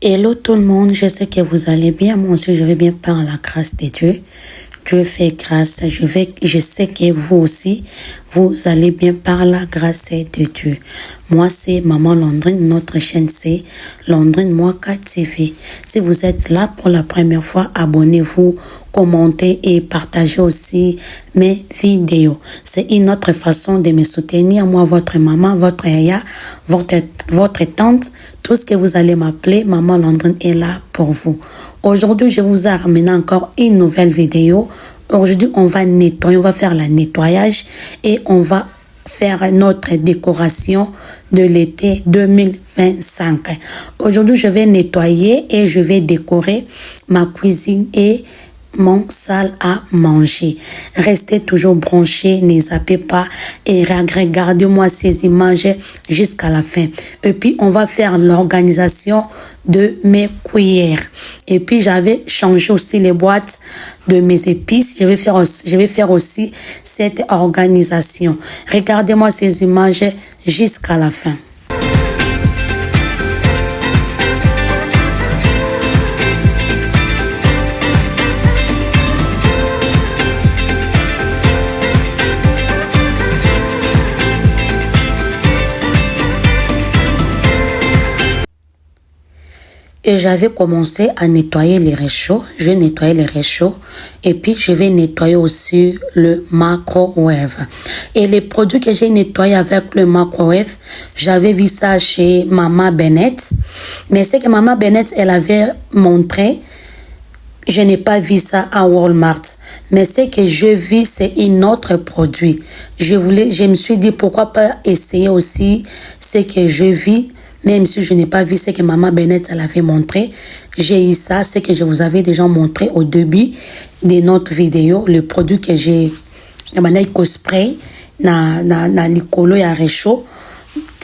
Hello tout le monde, je sais que vous allez bien, moi aussi je vais bien par la grâce de Dieu. Dieu fait grâce, je sais que vous aussi, vous allez bien par la grâce de Dieu. Moi c'est Maman Landrine, notre chaîne c'est Landrine Mwaka TV. Si vous êtes là pour la première fois, abonnez-vous, commentez et partagez aussi mes vidéos. C'est une autre façon de me soutenir, moi, votre maman, votre yaya, votre tante, tout ce que vous allez m'appeler, Maman Landrine est là pour vous. Aujourd'hui, je vous ai ramené encore une nouvelle vidéo. Aujourd'hui, on va nettoyer, on va faire le nettoyage et on va faire notre décoration de l'été 2025. Aujourd'hui, je vais nettoyer et je vais décorer ma cuisine et mon salle à manger. Restez toujours branchés, ne zappez pas et regardez-moi ces images jusqu'à la fin. Et puis, on va faire l'organisation de mes cuillères. Et puis, j'avais changé aussi les boîtes de mes épices. Je vais faire aussi cette organisation. Regardez-moi ces images jusqu'à la fin. Et j'avais commencé à nettoyer les réchauds. Je nettoyais les réchauds. Et puis, je vais nettoyer aussi le microwave. Et les produits que j'ai nettoyés avec le microwave, j'avais vu ça chez Maman Bennett. Mais c'est que Maman Bennett, elle avait montré. Je n'ai pas vu ça à Walmart. Mais ce que je vis, c'est un autre produit. Je me suis dit, pourquoi pas essayer aussi ce que je vis. Même si je n'ai pas vu ce que Maman Bennett elle avait montré, j'ai eu ça, ce que je vous avais déjà montré au début de notre vidéo, le produit que j'ai, cosplay, na likolo ya réchaud,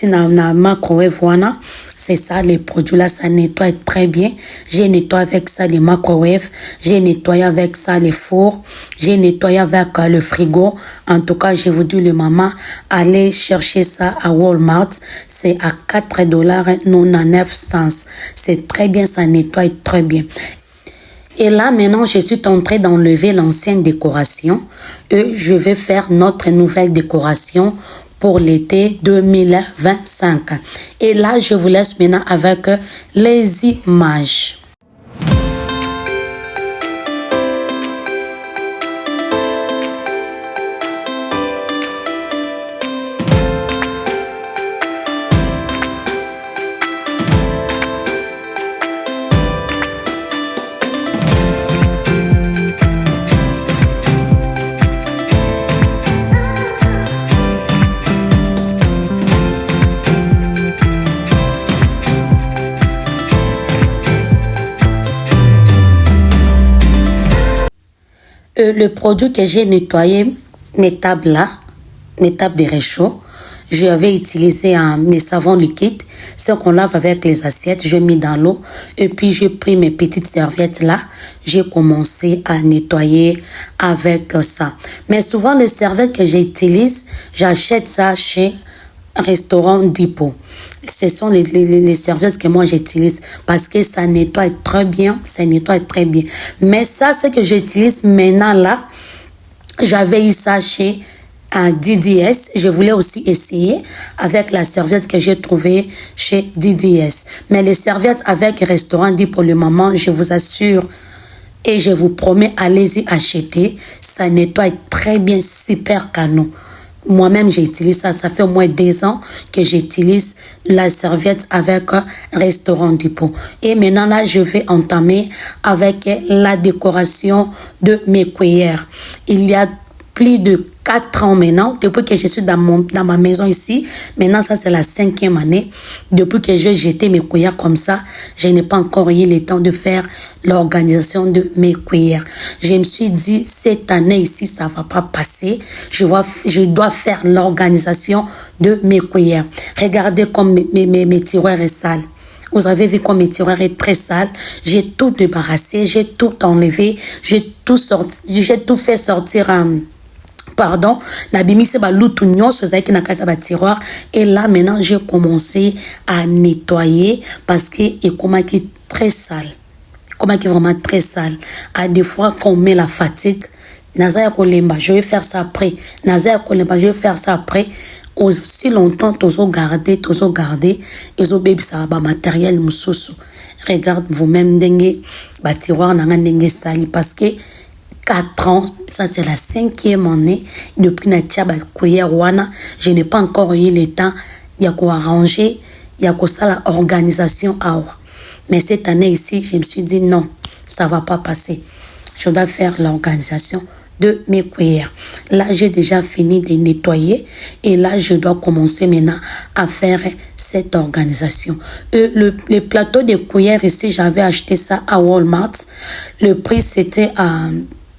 na microwave wana, c'est ça, les produits là, ça nettoie très bien. J'ai nettoyé avec ça les microwave, j'ai nettoyé avec ça les fours, j'ai nettoyé avec le frigo. En tout cas, je vous dis, le maman, allez chercher ça à Walmart. C'est à $4,99. C'est très bien, ça nettoie très bien. Et là, maintenant, je suis en train d'enlever l'ancienne décoration et je vais faire notre nouvelle décoration pour l'été 2025. Et là, je vous laisse maintenant avec les images. Le produit que j'ai nettoyé, mes tables là, mes tables de réchaud, je avais utilisé mes savons liquides, ce qu'on lave avec les assiettes, je mets dans l'eau et puis j'ai pris mes petites serviettes là, j'ai commencé à nettoyer avec ça. Mais souvent les serviettes que j'utilise, j'achète ça chez Restaurant Depot. Ce sont les serviettes que moi j'utilise parce que ça nettoie très bien, ça nettoie très bien. Mais ça, ce que j'utilise maintenant là, j'avais eu ça chez DDS. Je voulais aussi essayer avec la serviette que j'ai trouvée chez DDS. Mais les serviettes avec Restaurant Depot pour le moment, je vous assure et je vous promets, allez-y acheter. Ça nettoie très bien, super canon. Moi-même, j'utilise ça. Ça fait au moins 2 ans que j'utilise la serviette avec Restaurant Depot. Et maintenant, là, je vais entamer avec la décoration de mes cuillères. Il y a plus de 4 ans maintenant, depuis que je suis dans ma maison ici. Maintenant, ça, c'est la 5e année. Depuis que j'ai jeté mes cuillères comme ça, je n'ai pas encore eu le temps de faire l'organisation de mes cuillères. Je me suis dit, cette année ici, ça va pas passer. Je dois faire l'organisation de mes cuillères. Regardez comme mes tiroirs sont sales. Vous avez vu comme mes tiroirs est très sale. J'ai tout débarrassé, j'ai tout enlevé, j'ai tout fait sortir pardon, nabimise ba lutu nyonso ezaki na kati ba tiroir et là maintenant j'ai commencé à nettoyer parce que ekomaki très sale. Comment qui est vraiment très sale. À des fois, quand on met la fatigue, Nazaya Kolemba, je vais faire ça après. Nazaya Kolemba, je vais faire ça après. Aussi longtemps, toujours garder. Ils ont baby ça, matériel, moussoussou. Regarde vous-même, dengue, tiroir, dengue sali. Parce que 4 ans, ça c'est la 5e année. Depuis Natia Wana, je n'ai pas encore eu le temps. Il y a quoi arranger, il y a quoi ça, l'organisation. Mais cette année ici, je me suis dit non, ça ne va pas passer. Je dois faire l'organisation de mes cuillères. Là, j'ai déjà fini de nettoyer et là, je dois commencer maintenant à faire cette organisation. Le plateau de cuillères ici, j'avais acheté ça à Walmart. Le prix, c'était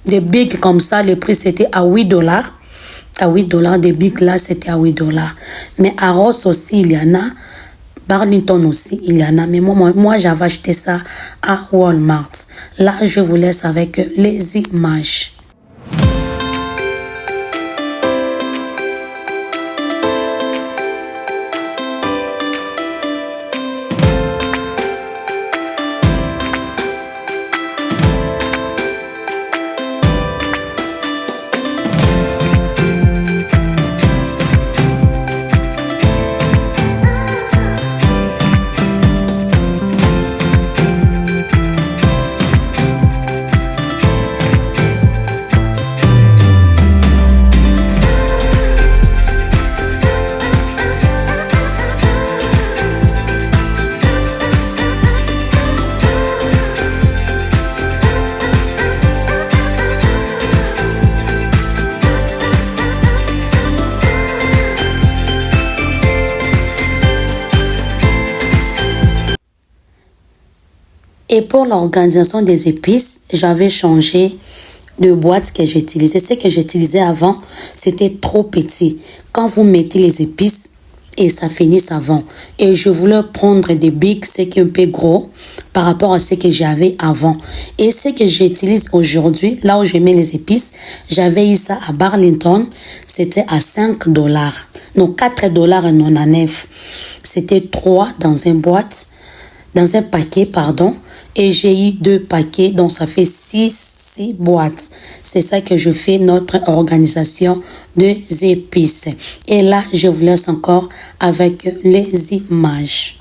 des bigs comme ça, le prix, c'était à $8. À $8, des bigs là, c'était à $8. Mais à Ross aussi, il y en a. Burlington aussi, il y en a. Mais moi j'avais acheté ça à Walmart. Là, je vous laisse avec les images. Et pour l'organisation des épices, j'avais changé de boîte que j'utilisais. Ce que j'utilisais avant, c'était trop petit. Quand vous mettez les épices, et ça finit savant. Et je voulais prendre des bigs, ce qui est un peu gros par rapport à ce que j'avais avant. Et ce que j'utilise aujourd'hui, là où je mets les épices, j'avais eu ça à Burlington, c'était à $5. Non, $4,99. C'était 3 dans une boîte, dans un paquet, pardon. Et j'ai eu 2 paquets, donc ça fait 6 boîtes. C'est ça que je fais, notre organisation des épices. Et là, je vous laisse encore avec les images.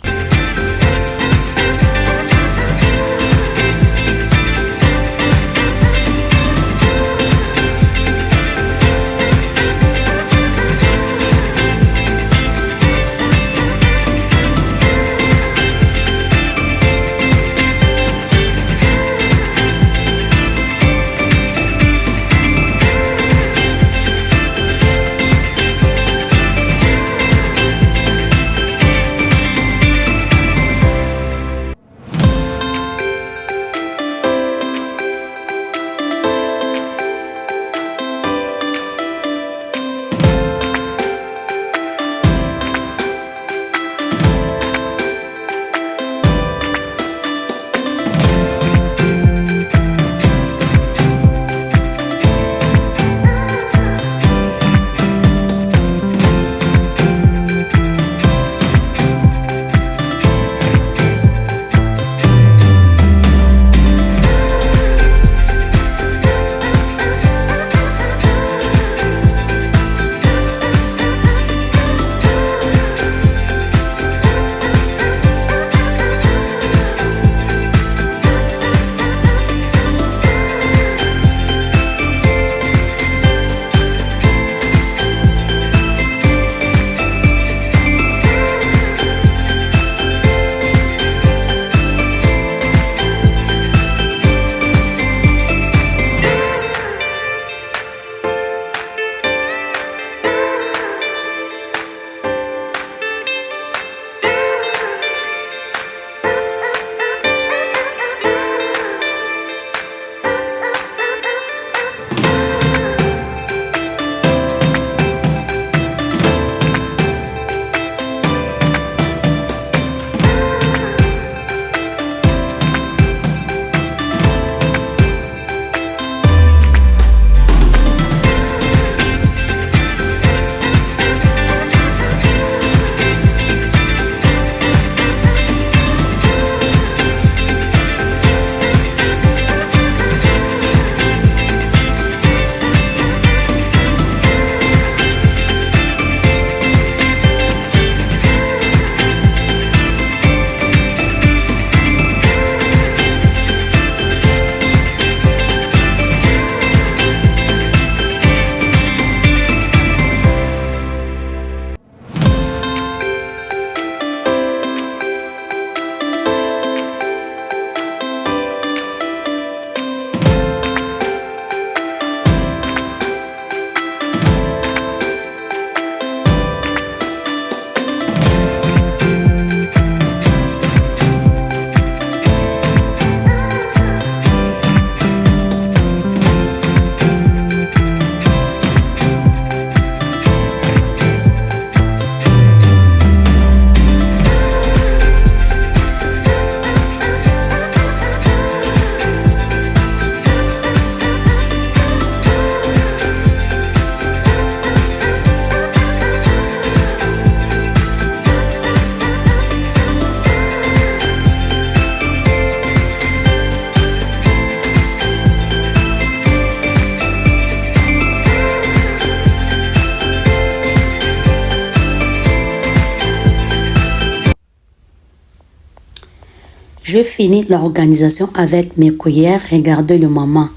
Je finis l'organisation avec mes cuillères. Regardez le maman.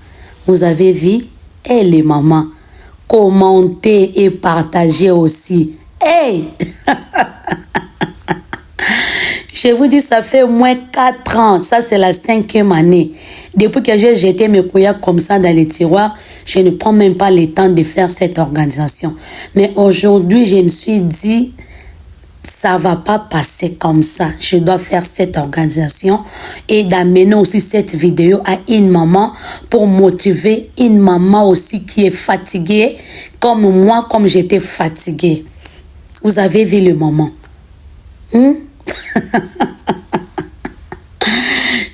Vous avez vu? Et les mamans. Commentez et partagez aussi. Hey! Je vous dis, ça fait au moins 4 ans. Ça, c'est la 5e année. Depuis que j'ai jeté mes cuillères comme ça dans les tiroirs, je ne prends même pas le temps de faire cette organisation. Mais aujourd'hui, je me suis dit, ça va pas passer comme ça. Je dois faire cette organisation et d'amener aussi cette vidéo à une maman pour motiver une maman aussi qui est fatiguée, comme moi, comme j'étais fatiguée. Vous avez vu le moment.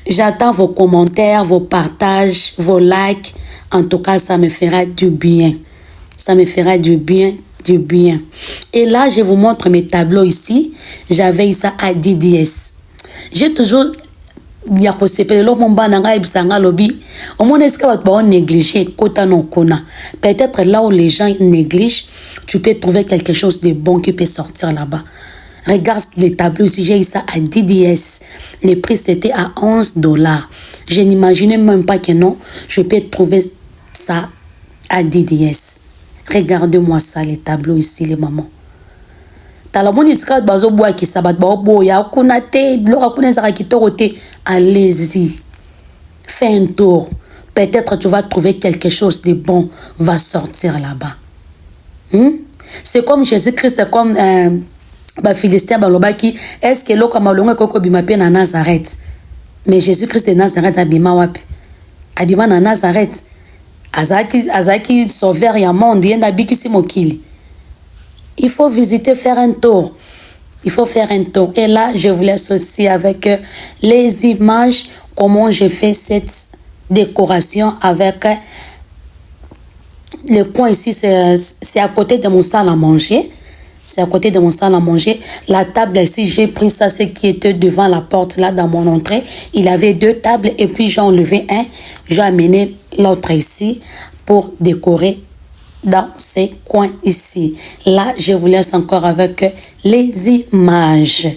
J'attends vos commentaires, vos partages, vos likes. En tout cas, ça me fera du bien. Ça me fera du bien, du bien. Et là, je vous montre mes tableaux ici. J'avais ça à DDS. J'ai toujours... Peut-être là où les gens négligent, tu peux trouver quelque chose de bon qui peut sortir là-bas. Regarde les tableaux ici, j'ai eu ça à DDS. Le prix c'était à $11. Je n'imaginais même pas que non, je peux trouver ça à DDS. Regardez-moi ça, les tableaux ici, les mamans. Allez-y, fais un tour. Peut-être tu vas trouver quelque chose de bon va sortir là-bas. C'est comme Jésus-Christ, c'est comme Philistin Balobaki. Est-ce que l'eau malonga koko bimape na Nazareth? Mais Jésus-Christ de Nazareth abima wapi? Abima na Nazareth. Azaki sauveur ya monde yenda bikisi mokili. Il faut visiter, faire un tour. Il faut faire un tour. Et là, je vous laisse aussi avec les images, comment j'ai fait cette décoration avec le coin ici, c'est à côté de mon salle à manger. C'est à côté de mon salle à manger. La table ici, j'ai pris ça, ce qui était devant la porte là dans mon entrée. Il y avait 2 tables et puis j'ai enlevé un. J'ai amené l'autre ici pour décorer dans ces coins ici. Là, je vous laisse encore avec les images.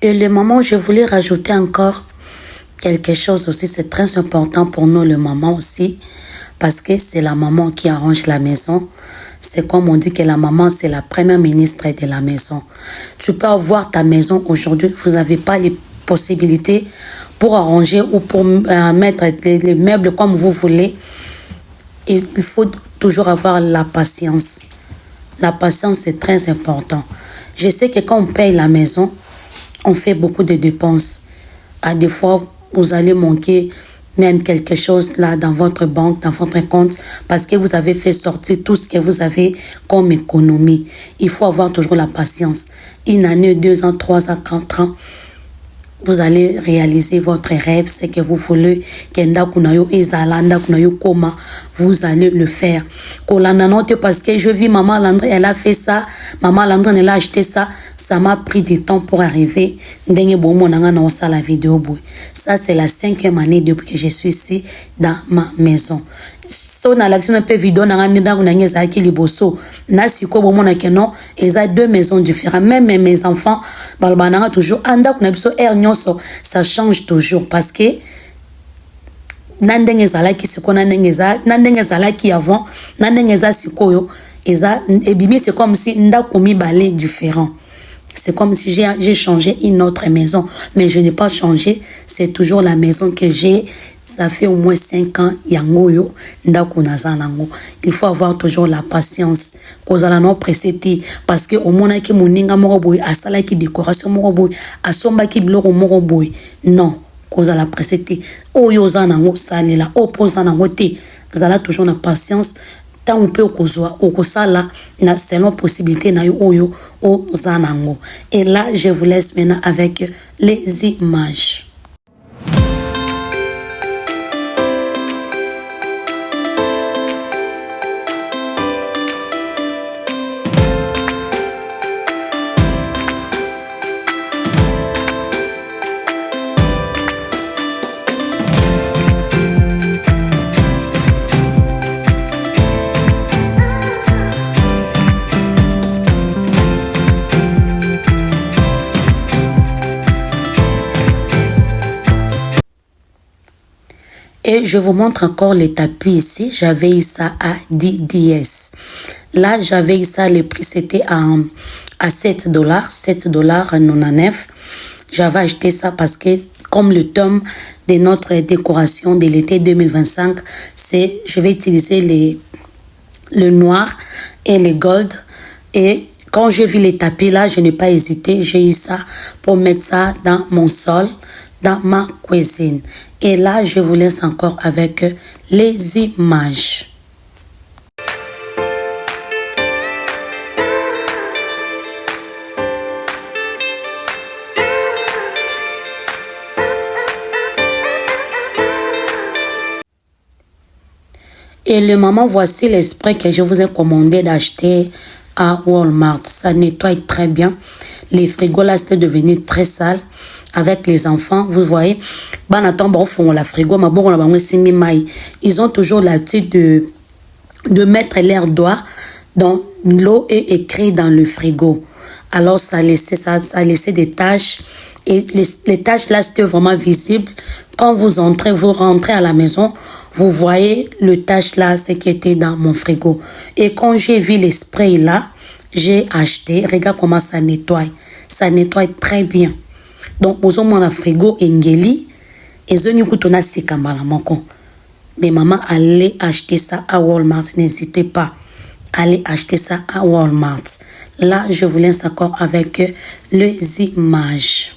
Et le moment où je voulais rajouter encore quelque chose aussi, c'est très important pour nous, le maman aussi, parce que c'est la maman qui arrange la maison. C'est comme on dit que la maman, c'est la première ministre de la maison. Tu peux avoir ta maison aujourd'hui, vous n'avez pas les possibilités pour arranger ou pour mettre les meubles comme vous voulez. Il faut toujours avoir la patience. La patience, c'est très important. Je sais que quand on paye la maison, on fait beaucoup de dépenses. À des fois, vous allez manquer même quelque chose là dans votre banque, dans votre compte, parce que vous avez fait sortir tout ce que vous avez comme économie. Il faut avoir toujours la patience. 1 année, 2 ans, 3 ans, 4 ans. vous allez réaliser votre rêve, c'est que vous voulez kenda kunayo ezalanda kunayo koma, vous allez le faire. Kolananote parce que je vis maman Landry, elle a fait ça, maman Landry elle a acheté ça, ça m'a pris du temps pour arriver. Ndenge bomo nanga na osa la vidéo boy. Ça c'est la 5e année depuis que je suis ici dans ma maison. So na l'action un peu vidéo nanga nda kunanga za ki liboso. Na siko bomo na keno, eza 2 maisons différentes. Même mes enfants balbananga toujours anda kuna biso nyonso, ça change toujours parce que nandenge zalaki siko nandenge zalaki avant nandenge za sikoyo eza ebimi, c'est comme si ndako mibale différent. C'est comme si j'ai changé une autre maison, mais je n'ai pas changé, c'est toujours la maison que j'ai. Ça fait au moins 5 ans yangoyo ndako nazanango. Il faut avoir toujours la patience kozala no preseti parce que au mona ki moninga moko boy asala ki décoration moko boy asomba ki biloko moko boy non kozala preseti oyo zanango salela opozanango te zala toujours na patience tant on peut kozwa okosala na selon possibilité na yo oyo o zanango. Et là je vous laisse maintenant avec les images. Et je vous montre encore les tapis ici. J'avais eu ça à 10 DS. Là, j'avais eu ça, le prix c'était à $7, $7,99. J'avais acheté ça parce que comme le thème de notre décoration de l'été 2025, c'est, je vais utiliser le noir et le gold. Et quand j'ai vu les tapis là, je n'ai pas hésité. J'ai eu ça pour mettre ça dans mon sol, dans ma cuisine. Et là, je vous laisse encore avec les images. Et le moment, voici les sprays que je vous ai commandé d'acheter à Walmart. Ça nettoie très bien. Les frigos là, c'était devenu très sale. Avec les enfants, vous voyez, la frigo, ils ont toujours l'habitude de mettre leurs doigts dans l'eau et écrire dans le frigo. Alors ça laissait des taches et les taches là c'était vraiment visible. Quand vous rentrez à la maison, vous voyez le tache là, ce qui était dans mon frigo. Et quand j'ai vu les sprays là, j'ai acheté. Regarde comment ça nettoie. Ça nettoie très bien. Donc, vous avez mon frigo engeli et vous avez sikambala moko. Mais maman, allez acheter ça à Walmart. N'hésitez pas. Allez acheter ça à Walmart. Là, je vous laisse encore avec les images.